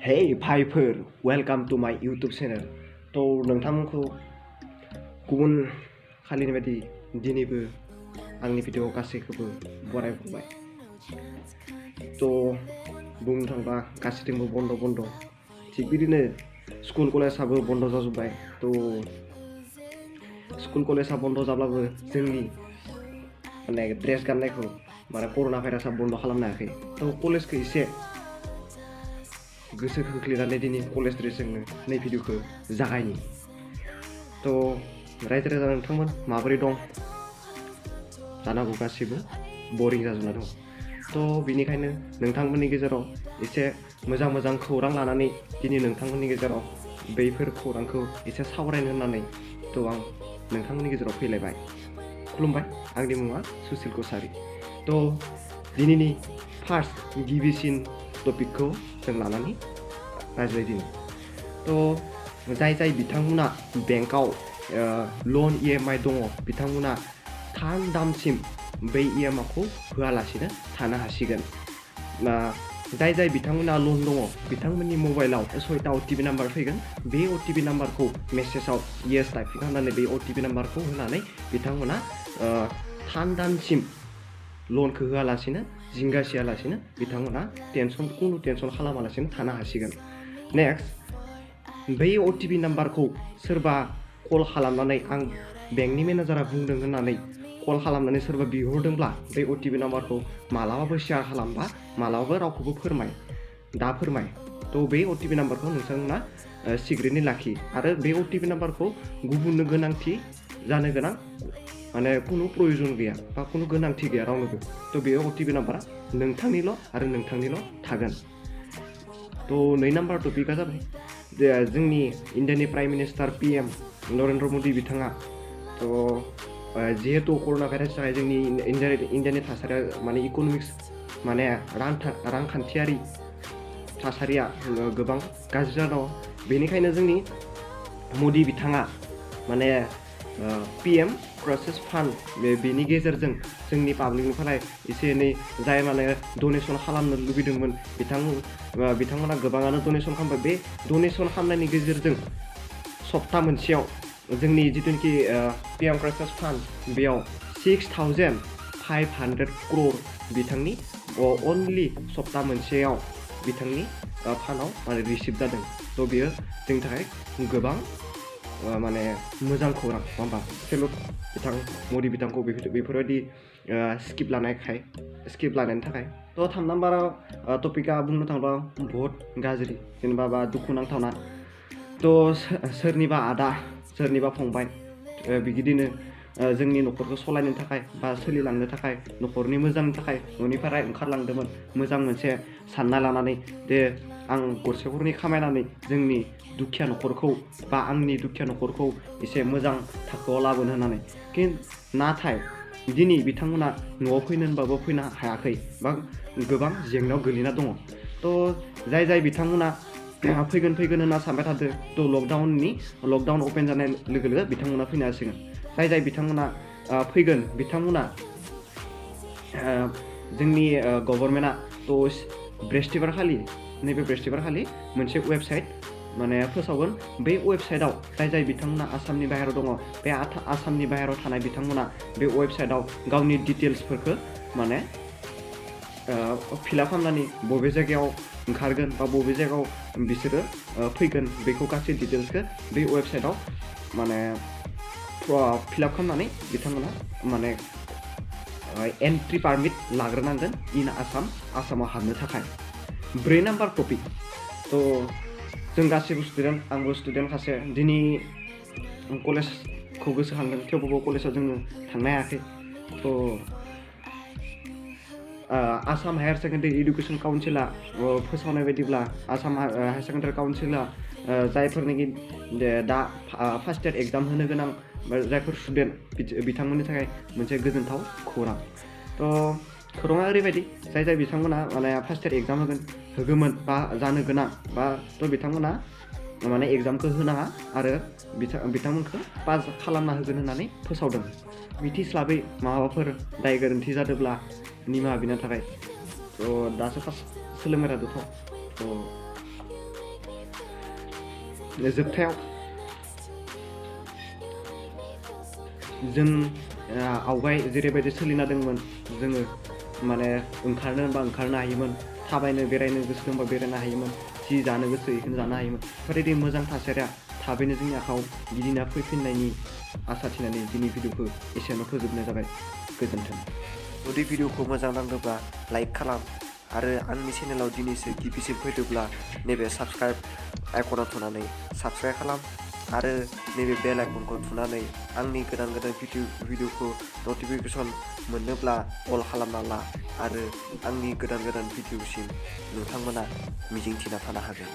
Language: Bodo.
Hey भाइफोर वेलकाम टू माय यूट्यूब चैनल तो नोंथांमोनखौ गुबुन खालिनि बायदि दिनैबो आंनि भिडिअ गासैखौबो बरायहरबाय तो बुंनो थांबा गासैथिंबो बन्द थिग बिदिनो स्कुल कलेजाबो बन्द जाजोब्बाय तो स्कुल कलेजा बन्द जाब्लाबो जोंनि माने ड्रेस गाननायखौ माने कर'ना भाइरासआ बन्द खालामनो हायाखै तो कलेजखौ एसे गोसो खोख्लैनानै दिनै कलेज ड्रेसजोंनो नै भिडिअखौ जागायनि तो रायजो राजा नोंथांमोन माबोरै दं जानांगौ गासिबो बरिं जाजोबना दं तो बेनिखायनो नोंथांमोननि गेजेराव एसे मोजां खौरां लानानै दिनै नोंथांमोननि गेजेराव बैफोर खौरांखौ एसे सावरायनो होननानै तो आं नोंथांमोननि गेजेराव फैलायबाय खुलुमबाय आंनि मुङा सुसिल कसारी तो दिनैनि फार्स्ट गिबिसिन टपिकखौ जों लानानै रायज्लायदिनि तो जाय बिथांमोना बेंकआव लोन EMI दङ बिथांमोना थाम दामसिम बै EMI-खौ होआलासिनो थानो हासिगोन जाय बिथांमोना लोन दङ बिथांमोननि मबाइलाव 6टा OTP नाम्बार फैगोन बे OTP नाम्बारखौ मेसेजाव येस टाइपिं खालामनानै बे OTP नाम्बारखौ होनानै बिथांमोना 3 दानसिम लोनखौ होआलासिनो जिंगासियालासिनो बिथांमोना कुनु टेनसन खालामालासिनो थानो हासिगोन नेक्स्ट बै OTP नाम्बारखौ सोरबा कल खालामनानै आं बेंकनि मेनेजारा बुंदों होननानै कल खालामनानै सोरबा बिहरदोंब्ला बै OTP नाम्बारखौ मालाबाबो शेयार खालामबा मालाबाबो रावखौबो फोरमाय तो बे OTP नाम्बारखौ नोंथांमोना सिक्रेटनि लाखि आरो बे OTP नाम्बारखौ गुबुननो गोनांथि जानो गोनां माने कुनु प्रयोजन गैया बा कुनु गोनांथि गैया रावनोबो तो बे OTP नाम्बारा नोंथांनिल' आरो नोंथांनिल' थागोन तो 2 नाम्बार टपिकआ जाबाय जोंनि इन्डियानि prime minister PM Narendra Modi बिथाङा तो जिहेतु कर'ना भाइरासनि थाखाय जोंनि इन्डियानि थासारिया माने इक'नमिक्स माने रांखान्थियारि थासारिया गोबां गाज्रि जाना दं बेनिखायनो जोंनि मोदी बिथाङा माने PM प्रसेस फान्ड बेनि गेजेरजों जोंनि पाब्लिकनिफ्राय एसे एनै जाय माने डनेसन खालामनो लुबैदोंमोन बिथांमोना गोबाङानो डनेसन खालामबाय बे डनेसन खालामनायनि गेजेरजों सप्ता मोनसेयाव जोंनि जिथुनिखि PM प्रसेस फान्ड बेयाव 6,500 crore बिथांनि अनलि सप्ता मोनसेयाव बिथांनि फान्डआव माने रिसिभ जादों तो बेयो जोंनि थाखाय गोबां माने मोजां खौरां नङा होमबा सेलुट बिथां मोदी बिथांखौ बेफोरबायदि स्किप लानायनि थाखाय तो 3 नाम्बाराव टपिकआ बुंनो थाङोब्ला बहुत गाज्रि जेनेबा बा दुखुनांथावना तो सोरनिबा आदा सोरनिबा फंबाय बिदिनो जोंनि न'खरखौ सलायनो थाखाय बा सोलिलांनो थाखाय न'खरनि मोजांनि थाखाय न'निफ्राय ओंखारलांदोंमोन मोजां मोनसे सानना लानानै दे आं गरसे गरनै खामायनानै जोंनि दुखिया न'खरखौ बा आंनि दुखिया न'खरखौ एसे मोजां थाखोआव लाबोनो होननानै नाथाय दिनै बिथांमोना न'आव फैनो होनबाबो फैनो हायाखै बा गोबां जेंनायाव गोलैना दङ तो जाय बिथांमोना फैगोन होनना सानबाय थादों तो लकडाउन अपेन जानाय लोगो बिथांमोना फैनो हासिगोन जाय बिथांमोना फैगोन बिथांमोना जोंनि गभर्नमेन्टआ तो नैबे बृहस्पतिबारखालि मोनसे वेबसाइट माने फोसावगोन बे वेबसाइटआव जाय बिथांमोना आसामनि बाहेरायाव दङ बे आसामनि बाहेरायाव थानाय बिथांमोना बे वेबसाइटआव गावनि डिटेल्सफोरखौ माने फिलआप खालामनानै बबे जायगायाव ओंखारगोन बा बबे जायगायाव बिसोरो फैगोन बेखौ गासै डिटेल्सखौ बे वेबसाइटआव माने फिलआप खालामनानै बिथांमोना माने एन्ट्रि पारमिट लाग्रोनांगोन इन आसामाव हाबनो थाखाय 4 नाम्बार टपिक तो जों गासैबो स्टुडेन्ट आंबो स्टुडेन्ट सासे दिनै कलेजखौ गोसोखांदों थेवबाबो कलेजाव जोङो थांनो हायाखै तो आसाम हायार सेकेन्डारि इडुकेसन काउन्सिला फोसावनाय बायदिब्ला आसाम हायार सेकेन्डारि काउन्सिला जायफोरनिखि दा फार्स्ट इयार एग्जाम होनो गोनां जायफोर स्टुडेन्ट बिथांमोननि थाखाय मोनसे गोजोनथाव खौरां तो खौराङा ओरैबायदि जाय बिथांमोना माने फार्स्ट इयार एग्जाम होगोमोन बा जानो गोनां बा तो बिथांमोना माने एग्जामखौ होनाङा आरो बिथांमोनखौ पास खालामना होगोन होननानै फोसावदों मिथिस्लाबै माबाफोर दाय गोरोन्थि जादोंब्ला निमाहा बिनो थाखाय तो दासो फार्स्ट सोलोंबाय थादोंथ' जोबथायाव जों आवगाय जेरैबायदि सोलिना दंमोन जोङो माने ओंखारनो होनबा ओंखारनो हायोमोन, थाबायनो बेरायनो गोसो दंबा बेरायनो हायोमोन, जि जानो गोसो बेखौनो जानो हायोमोन। बेफोरबायदि मोजां थासारिया थाबैनो जोंनि आखायाव गिदिंना फैफिननायनि आसा थिनानै दिनै भिडिअखौ एसेयावनो फोजोबनाय जाबाय। गोजोन्थों। जुदि भिडिअखौ मोजां नांदोंब्ला लाइक खालाम आरो आंनि चेनेलाव दिनैसो गिबिसिन फैदोंब्ला नैबे साबस्क्राइब आइकनाव थुनानै साबस्क्राइब खालाम आरो नैबे बेल आइकनखौ थुनानै आंनि गोदान भिडिअखौ नटिफिकेसन मोननोब्ला अल खालामना ला आरो आंनि गोदान भिडिअसिम नोंथांमोना मिजिंथिना थानो हागोन।